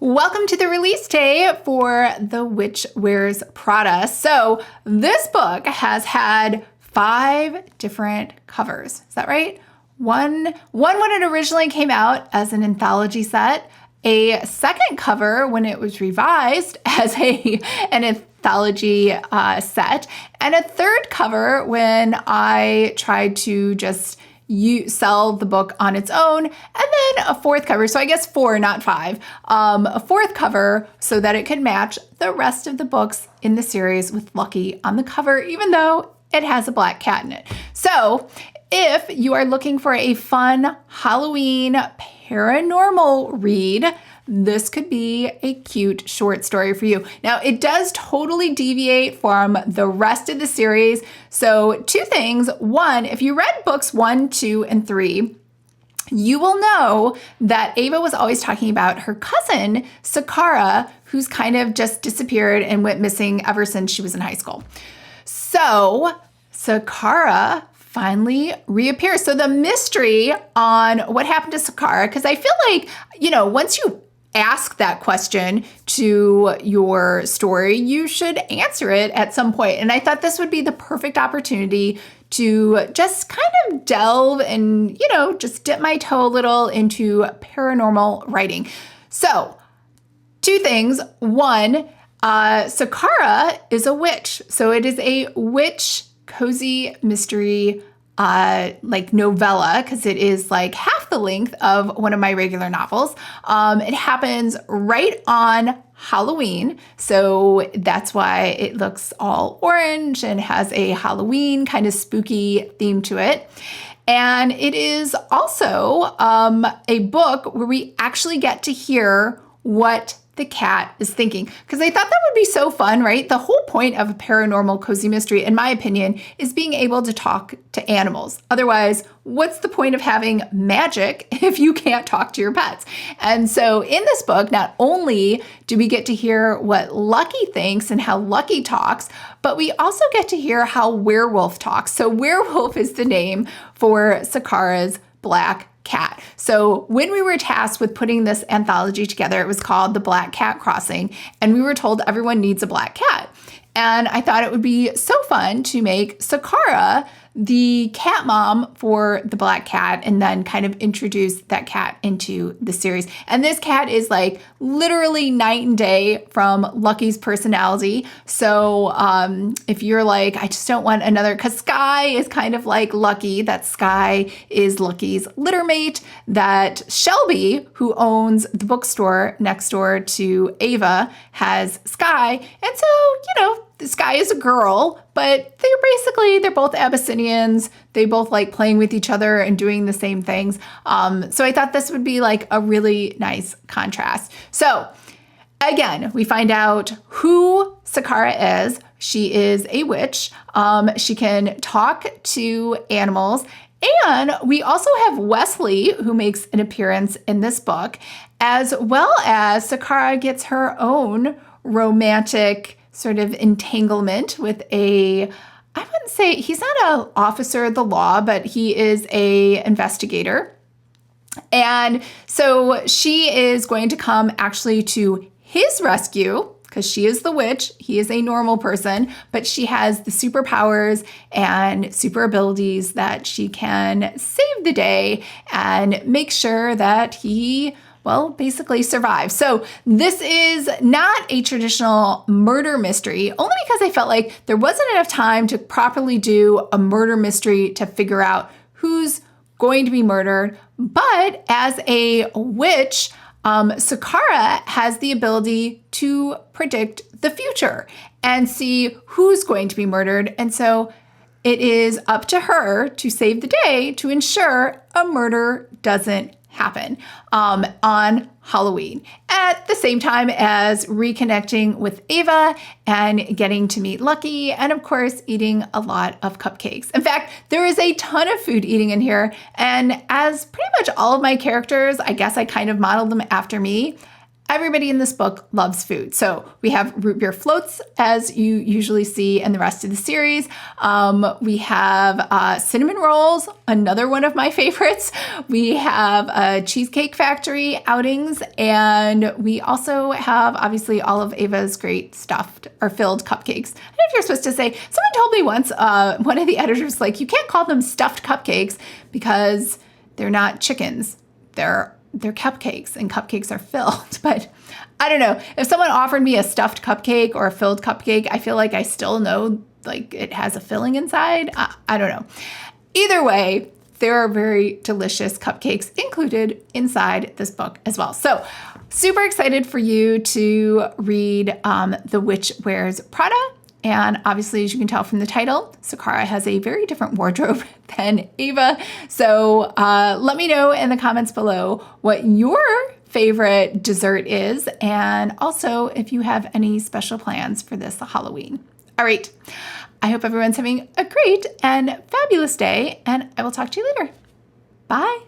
Welcome to the release day for The Witch Wears Prada. So this book has had 5 different covers. Is that right? One when it originally came out as an anthology set, a second cover when it was revised as an anthology set, and a third cover when I tried to just sell the book on its own, and then a fourth cover, so I guess 4, not 5, a fourth cover so that it could match the rest of the books in the series with Lucky on the cover, even though it has a black cat in it. So if you are looking for a fun Halloween paranormal read, this could be a cute short story for you. Now, it does totally deviate from the rest of the series. So 2 things. 1, if you read books 1, 2, and 3, you will know that Ava was always talking about her cousin, Sakara, who's kind of just disappeared and went missing ever since she was in high school. So Sakara finally reappears. So the mystery on what happened to Sakara, because I feel like, once you ask that question to your story, you should answer it at some point. And I thought this would be the perfect opportunity to just kind of delve and, just dip my toe a little into paranormal writing. So 2 things. 1, Sakara is a witch. So it is a witch cozy mystery novella, because it is like half the length of one of my regular novels. It happens right on Halloween, so that's why it looks all orange and has a Halloween kind of spooky theme to it. And it is also a book where we actually get to hear what the cat is thinking, because I thought that would be so fun, right? The whole point of a paranormal cozy mystery, in my opinion, is being able to talk to animals. Otherwise, what's the point of having magic if you can't talk to your pets? And so in this book, not only do we get to hear what Lucky thinks and how Lucky talks, but we also get to hear how Werewolf talks. So Werewolf is the name for Sakara's black cat. So when we were tasked with putting this anthology together, it was called The Black Cat Crossing, and we were told everyone needs a black cat. And I thought it would be so fun to make Sakara the cat mom for the black cat and then kind of introduce that cat into the series. And this cat is like literally night and day from Lucky's personality. So if you're like, I just don't want another, because Sky is kind of like Lucky, that Sky is Lucky's littermate, that Shelby, who owns the bookstore next door to Ava, has Sky. And so, Sky is a girl, but they're both Abyssinians. They both like playing with each other and doing the same things. So I thought this would be like a really nice contrast. So again, we find out who Sakara is. She is a witch. She can talk to animals. And we also have Wesley, who makes an appearance in this book, as well as Sakara gets her own romantic sort of entanglement with I wouldn't say, he's not an officer of the law, but he is an investigator. And so she is going to come actually to his rescue, because she is the witch. He is a normal person, but she has the superpowers and super abilities that she can save the day and make sure that he basically survive. So this is not a traditional murder mystery, only because I felt like there wasn't enough time to properly do a murder mystery to figure out who's going to be murdered. But as a witch, Sakara has the ability to predict the future and see who's going to be murdered. And so it is up to her to save the day to ensure a murder doesn't happen on Halloween, at the same time as reconnecting with Ava and getting to meet Lucky, and of course eating a lot of cupcakes. In fact, there is a ton of food eating in here, and as pretty much all of my characters, I guess I kind of modeled them after me. everybody in this book loves food. So we have root beer floats, as you usually see in the rest of the series. We have cinnamon rolls, another one of my favorites. We have a Cheesecake Factory outings, and we also have obviously all of Ava's great stuffed or filled cupcakes. I don't know if you're supposed to say, someone told me once, one of the editors, like, you can't call them stuffed cupcakes because they're not chickens. They're cupcakes, and cupcakes are filled. But I don't know. If someone offered me a stuffed cupcake or a filled cupcake, I feel like I still know, like, it has a filling inside. I don't know. Either way, there are very delicious cupcakes included inside this book as well. So super excited for you to read The Witch Wears Prada. And obviously, as you can tell from the title, Sakara has a very different wardrobe than Ava. So let me know in the comments below what your favorite dessert is, and also if you have any special plans for this Halloween. All right, I hope everyone's having a great and fabulous day, and I will talk to you later. Bye.